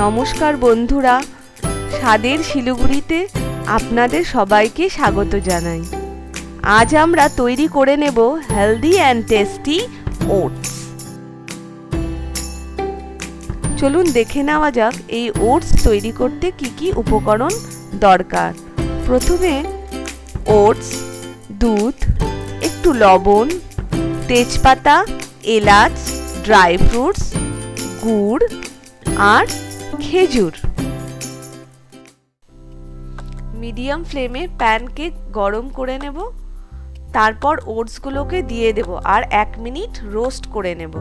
নমস্কার বন্ধুরা, স্বাদের শিলিগুড়িতে আপনাদের সবাইকে স্বাগত জানাই। আজ আমরা তৈরি করে নেব হেলদি অ্যান্ড টেস্টি ওটস। চলুন দেখে নেওয়া যাক এই ওটস তৈরি করতে কি কি উপকরণ দরকার। প্রথমে ওটস, দুধ, একটু লবণ, তেজপাতা, এলাচ, ড্রাই ফ্রুটস, গুড় আর খেজুর। মিডিয়াম ফ্লেমে প্যানকে গরম করে নেব, তারপর ওটসগুলোকে দিয়ে দেব আর 1 মিনিট রোস্ট করে নেব।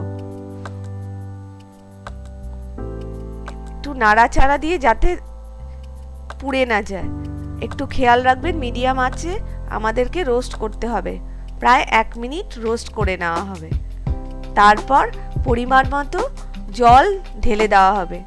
একটু নাড়াচাড়া দিয়ে যাতে পুড়ে না যায়, একটু খেয়াল রাখবেন। মিডিয়াম আঁচে আমাদেরকে রোস্ট করতে হবে, প্রায় 1 মিনিট রোস্ট করে নেওয়া হবে। তারপর পরিমাণ মতো জল ঢেলে দেওয়া হবে।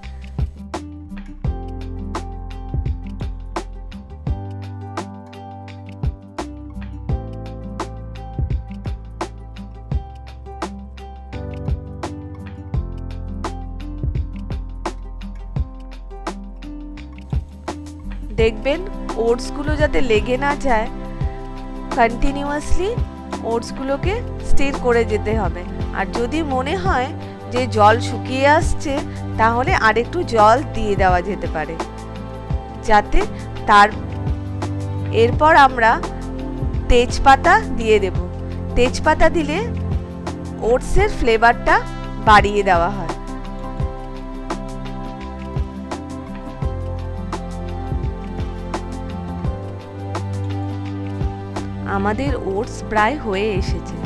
দেখবেন ওটসগুলো যাতে লেগে না যায়, কন্টিনিউয়াসলি ওটসগুলোকে স্টির করে যেতে হবে। আর যদি মনে হয় যে জল শুকিয়ে আসছে, তাহলে আরেকটু জল দিয়ে দেওয়া যেতে পারে যাতে এরপর আমরা তেজপাতা দিয়ে দেব। তেজপাতা দিলে ওটসের ফ্লেভারটা বাড়িয়ে দেওয়া হয়। আমাদের ওটস প্রায় হয়ে এসেছে।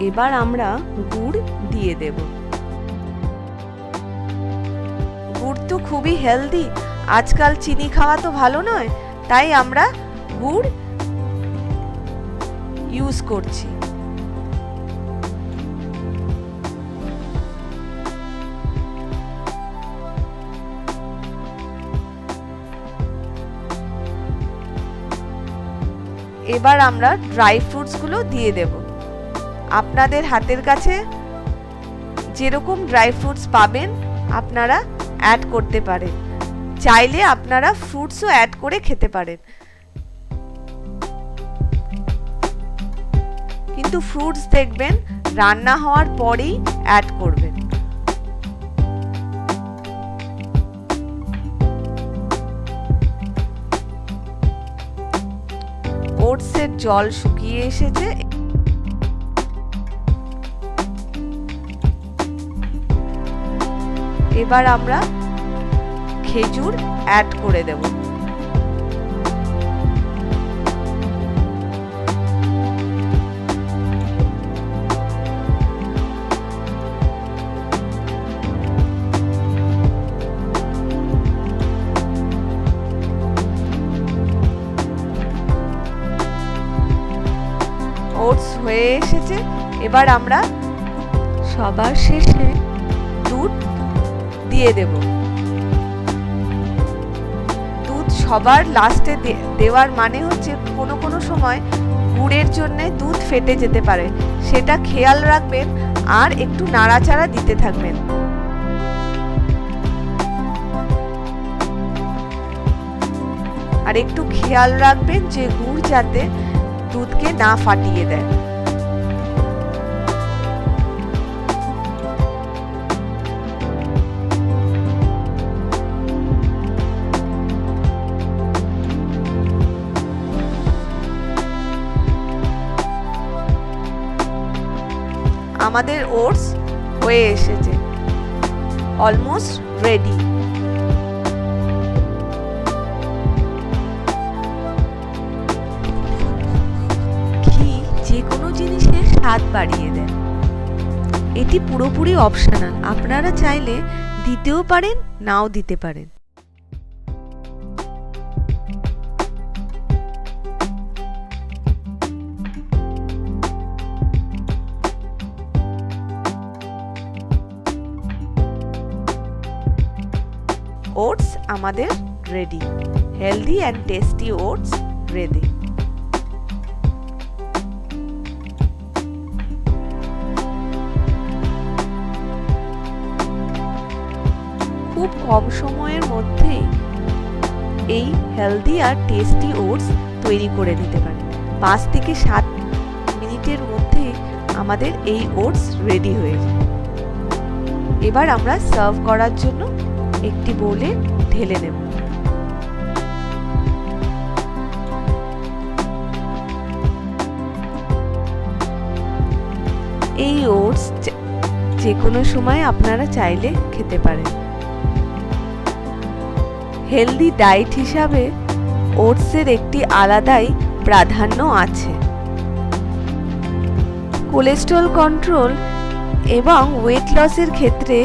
এবার আমরা গুড় দিয়ে দেব। গুড় তো খুবই হেলদি, আজকাল চিনি খাওয়া তো ভালো নয়, তাই আমরা গুড় ইউজ করছি। এবার আমরা ড্রাই ফ্রুটস গুলো দিয়ে দেব। আপনাদের হাতের কাছে যেরকম ড্রাই ফ্রুটস পাবেন আপনারা অ্যাড করতে পারেন। চাইলে আপনারা ফ্রুটসও অ্যাড করে খেতে পারেন, কিন্তু ফ্রুটস দেখবেন রান্না হওয়ার পরেই অ্যাড করবেন। ওটসের জল শুকিয়ে এসেছে। এবার আমরা খেজুর অ্যাড করে দেব। ওটস হয়ে এসেছে। এবার আমরা সবার শেষে দুধ দিয়ে দেব। দুধ সবার লাস্টে দেওয়ার মানে হচ্ছে কোনো সময় গুড়ের জন্য দুধ ফেটে যেতে পারে, সেটা খেয়াল রাখবেন আর একটু নাড়াচাড়া দিতে থাকবেন। আর একটু খেয়াল রাখবেন যে গুড় যাতে দুধকে না ফাটিয়ে দেয়। আমাদের ওটস হয়ে এসেছে, অলমোস্ট রেডি। ঘি যে কোনো জিনিসের স্বাদ বাড়িয়ে দেয়। এটি পুরোপুরি অপশনাল, আপনারা চাইলে দিতেও পারেন, নাও দিতে পারেন। আমাদের ready. Healthy and tasty oats ready. খুব কম সময়ের মধ্যেই এই হেলদি আর টেস্টি ওটস তৈরি করে নিতে পারেন। 5 থেকে 7 মিনিটের মধ্যে আমাদের এই ওটস রেডি হয়ে যায়। এবার আমরা সার্ভ করার জন্য একটি বোলে ঢেলে নেব। এই ওটস যে কোনো সময় আপনারা চাইলে খেতে পারেন। হেলদি ডায়েট হিসাবে ওটসের একটি আলাদাই প্রাধান্য আছে। কোলেস্টেরল কন্ট্রোল এবং ওয়েট লসের ক্ষেত্রে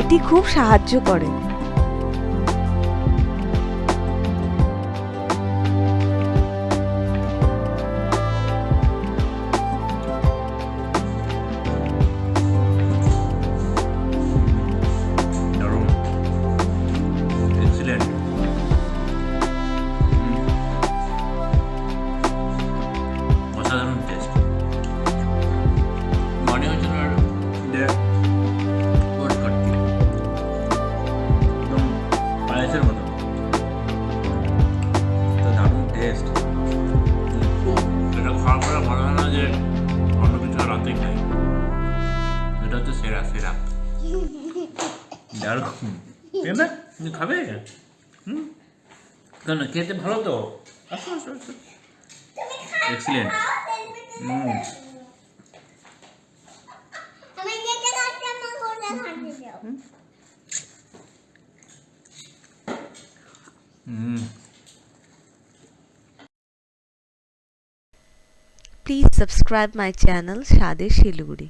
এটি খুব সাহায্য করে। খাবে কেন খেতে ভালো তো excellent Please subscribe my channel Shade Shiluguri.